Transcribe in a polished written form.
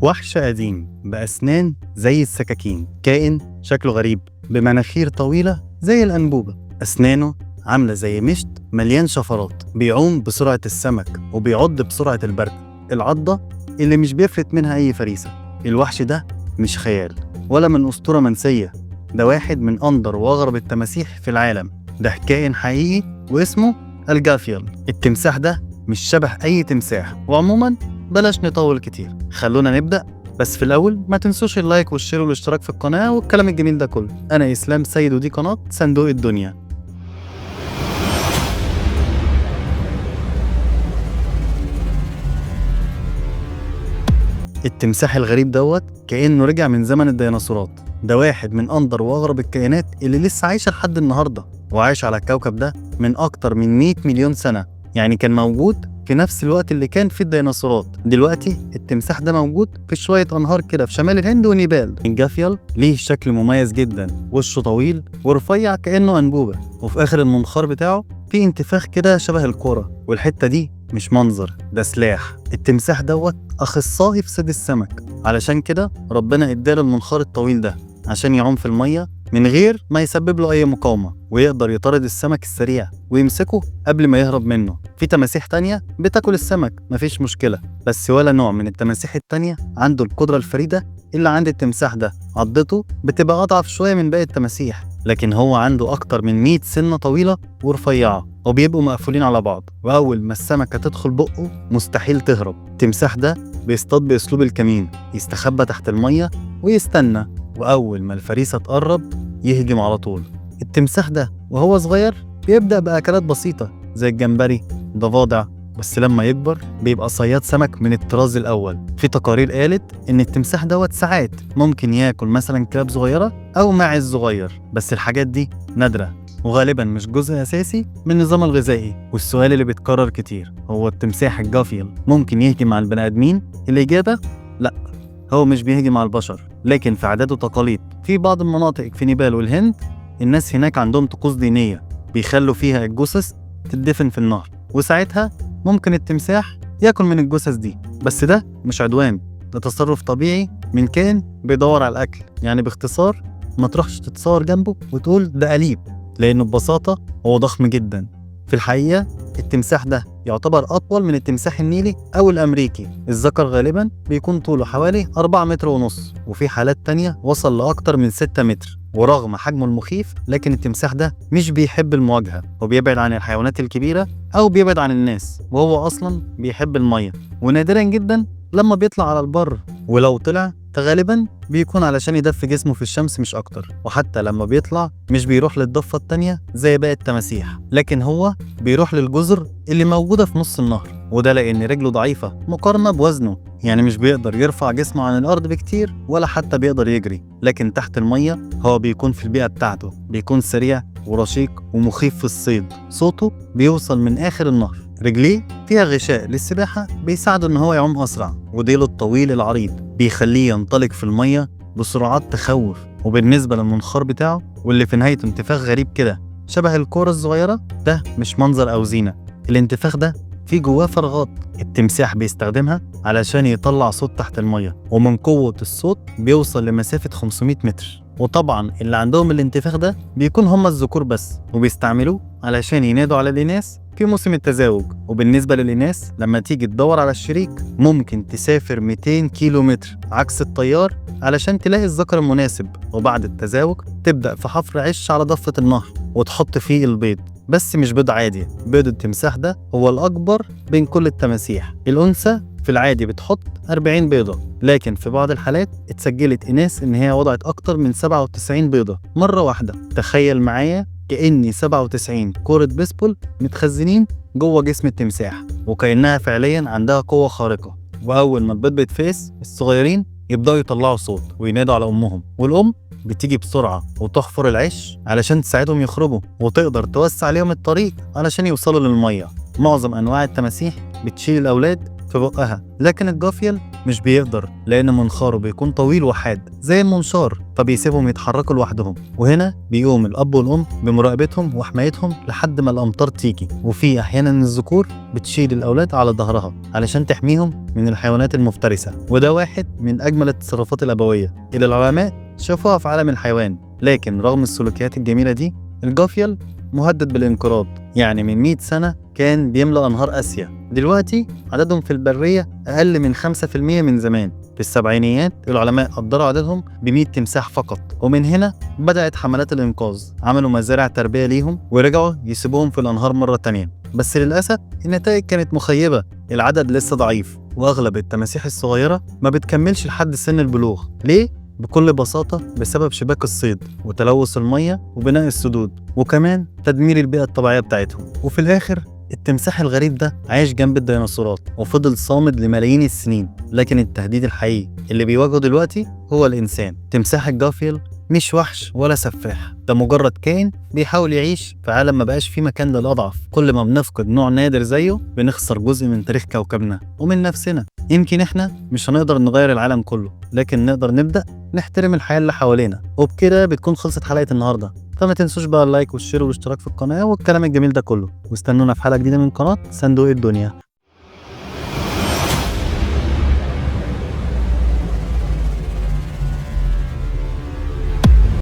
وحش قديم بأسنان زي السكاكين، كائن شكله غريب بمناخير طويلة زي الأنبوبة، أسنانه عاملة زي مشط مليان شفرات، بيعوم بسرعة السمك وبيعض بسرعة البرد، العضة اللي مش بيفلت منها أي فريسة. الوحش ده مش خيال ولا من أسطورة منسية، ده واحد من أندر وأغرب التماسيح في العالم، ده كائن حقيقي واسمه الجافيال. التمساح ده مش شبه أي تمساح، وعموما بلاش نطول كتير، خلونا نبدأ. بس في الأول ما تنسوش اللايك والشير والاشتراك في القناة والكلام الجميل ده كله. أنا إسلام سيد ودي قناة صندوق الدنيا. التمساح الغريب دوت كأنه رجع من زمن الديناصورات، ده واحد من أندر وأغرب الكائنات اللي لسه عايشة لحد النهاردة، وعايش على الكوكب ده من أكتر من 100 مليون سنة، يعني كان موجود في نفس الوقت اللي كان فيه الديناصورات. دلوقتي التمساح ده موجود في شوية أنهار كده في شمال الهند ونيبال. الجافيال ليه شكل مميز جدا، وشه طويل ورفيع كأنه أنبوبة، وفي آخر المنخار بتاعه في انتفاخ كده شبه الكرة، والحتة دي مش منظر، ده سلاح. التمساح دوت أخصائي في صيد السمك، علشان كده ربنا اداله المنخار الطويل ده عشان يعوم في المية من غير ما يسبب له أي مقاومة، ويقدر يطارد السمك السريع ويمسكه قبل ما يهرب منه. في تماسيح تانية بتاكل السمك مفيش مشكلة، بس ولا نوع من التماسيح التانية عنده القدرة الفريدة اللي عند التمساح ده. عضته بتبقى أضعف شوية من باقي التماسيح، لكن هو عنده أكتر من 100 سنة طويلة ورفيعة وبيبقوا مقفولين على بعض، وأول ما السمكة تدخل بقه مستحيل تهرب. التمساح ده بيصطاد بأسلوب الكمين، يستخبى تحت المية ويستنى، وأول ما الفريسة تقرب يهجم على طول. التمساح ده وهو صغير بيبدأ بأكلات بسيطة زي الجمبري، ضفادع، بس لما يكبر بيبقى صياد سمك من الطراز الأول. في تقارير قالت إن التمساح دوت ساعات ممكن ياكل مثلا كلاب صغيرة أو ماعز صغير، بس الحاجات دي نادرة وغالبا مش جزء أساسي من النظام الغذائي. والسؤال اللي بيتكرر كتير، هو التمساح الجافيال ممكن يهجم على البني آدمين؟ الإجابة لأ، هو مش بيهجم على البشر، لكن في عادات وتقاليد. في بعض المناطق في نيبال والهند الناس هناك عندهم طقوس دينية بيخلوا فيها الجثث تدفن في النهر، وساعتها ممكن التمساح ياكل من الجثث دي. بس ده مش عدوان، ده تصرف طبيعي من كائن بيدور على الأكل. يعني باختصار ما تروحش تتصور جنبه وتقول ده أليف، لأنه ببساطة هو ضخم جدا. في الحقيقة التمساح ده يعتبر أطول من التمساح النيلي أو الأمريكي. الذكر غالبا بيكون طوله حوالي 4 متر ونص، وفي حالات تانية وصل لأكتر من 6 متر. ورغم حجمه المخيف، لكن التمساح ده مش بيحب المواجهة، وبيبعد عن الحيوانات الكبيرة أو بيبعد عن الناس، وهو أصلا بيحب المية، ونادرا جدا لما بيطلع على البر، ولو طلع فغالبا بيكون علشان يدفي جسمه في الشمس مش أكتر. وحتى لما بيطلع مش بيروح للضفة التانية زي باقي التماسيح، لكن هو بيروح للجزر اللي موجودة في نص النهر، وده لأن رجله ضعيفة مقارنة بوزنه، يعني مش بيقدر يرفع جسمه عن الأرض بكتير ولا حتى بيقدر يجري. لكن تحت المية هو بيكون في البيئة بتاعته، بيكون سريع ورشيق ومخيف في الصيد، صوته بيوصل من آخر النهر. رجليه فيها غشاء للسباحة بيساعده إن هو يعوم أسرع، وديله الطويل العريض بيخليه ينطلق في المية بسرعات تخوف. وبالنسبة للمنخار بتاعه واللي في نهايته انتفاخ غريب كده شبه الكورة الصغيرة، ده مش منظر أو زينة، الانتفاخ ده فيه جواه فراغات التمساح بيستخدمها علشان يطلع صوت تحت المية، ومن قوة الصوت بيوصل لمسافة 500 متر. وطبعا اللي عندهم الانتفاخ ده بيكون هم الذكور بس، وبيستعملوه علشان ينادوا على الإناث في موسم التزاوج. وبالنسبة للإناث لما تيجي تدور على الشريك ممكن تسافر 200 كيلو متر عكس الطيار علشان تلاقي الذكر المناسب، وبعد التزاوج تبدأ في حفر عش على ضفة النهر وتحط فيه البيض. بس مش بيض عادي، بيض التمساح ده هو الأكبر بين كل التماسيح. الأنثى في العادي بتحط 40 بيضة، لكن في بعض الحالات اتسجلت إناث إن هي وضعت أكتر من 97 بيضة مرة واحدة. تخيل معايا كأني 97 كرة بيسبول متخزنين جوه جسم التمساح، وكأنها فعليا عندها قوة خارقة. وأول ما البيض بيتفقس الصغيرين يبدأوا يطلعوا صوت وينادوا على أمهم، والأم بتيجي بسرعة وتحفر العش علشان تساعدهم يخرجوا، وتقدر توسع عليهم الطريق علشان يوصلوا للمية. معظم أنواع التماسيح بتشيل الأولاد في بقها، لكن الجافيل مش بيقدر لأن منخاره بيكون طويل وحاد زي المنشار، فبيسيبهم يتحركوا لوحدهم. وهنا بيقوم الأب والأم بمراقبتهم وحمايتهم لحد ما الأمطار تيجي. وفي أحيانا الذكور بتشيل الأولاد على ظهرها علشان تحميهم من الحيوانات المفترسة، وده واحد من أجمل التصرفات الأبوية اللي العلماء شافوها في عالم الحيوان. لكن رغم السلوكيات الجميلة دي، الجافيل مهدد بالانقراض. يعني من 100 سنة كان بيملأ أنهار آسيا، دلوقتي عددهم في البرية أقل من 5% من زمان. في السبعينيات العلماء قدروا عددهم ب100 تمساح فقط، ومن هنا بدأت حملات الإنقاذ، عملوا مزارع تربية ليهم ورجعوا يسيبوهم في الأنهار مرة تانية. بس للأسف النتائج كانت مخيبة، العدد لسه ضعيف، وأغلب التماسيح الصغيرة ما بتكملش لحد سن البلوغ. ليه؟ بكل بساطة بسبب شباك الصيد وتلوث المية وبناء السدود، وكمان تدمير البيئة الطبيعية بتاعتهم. وفي الآخر التمساح الغريب ده عايش جنب الديناصورات وفضل صامد لملايين السنين، لكن التهديد الحقيقي اللي بيواجهه دلوقتي هو الإنسان. تمساح الجافيل مش وحش ولا سفاح، ده مجرد كائن بيحاول يعيش في عالم ما بقاش فيه مكان للأضعف. كل ما بنفقد نوع نادر زيه بنخسر جزء من تاريخ كوكبنا ومن نفسنا. يمكن احنا مش هنقدر نغير العالم كله، لكن نقدر نبدأ نحترم الحياة اللي حوالينا. وبكده بتكون خلصت حلقة النهاردة، فما تنسوش بقى اللايك والشير والاشتراك في القناة والكلام الجميل ده كله، واستنونا في حلقة جديدة من قناة صندوق الدنيا.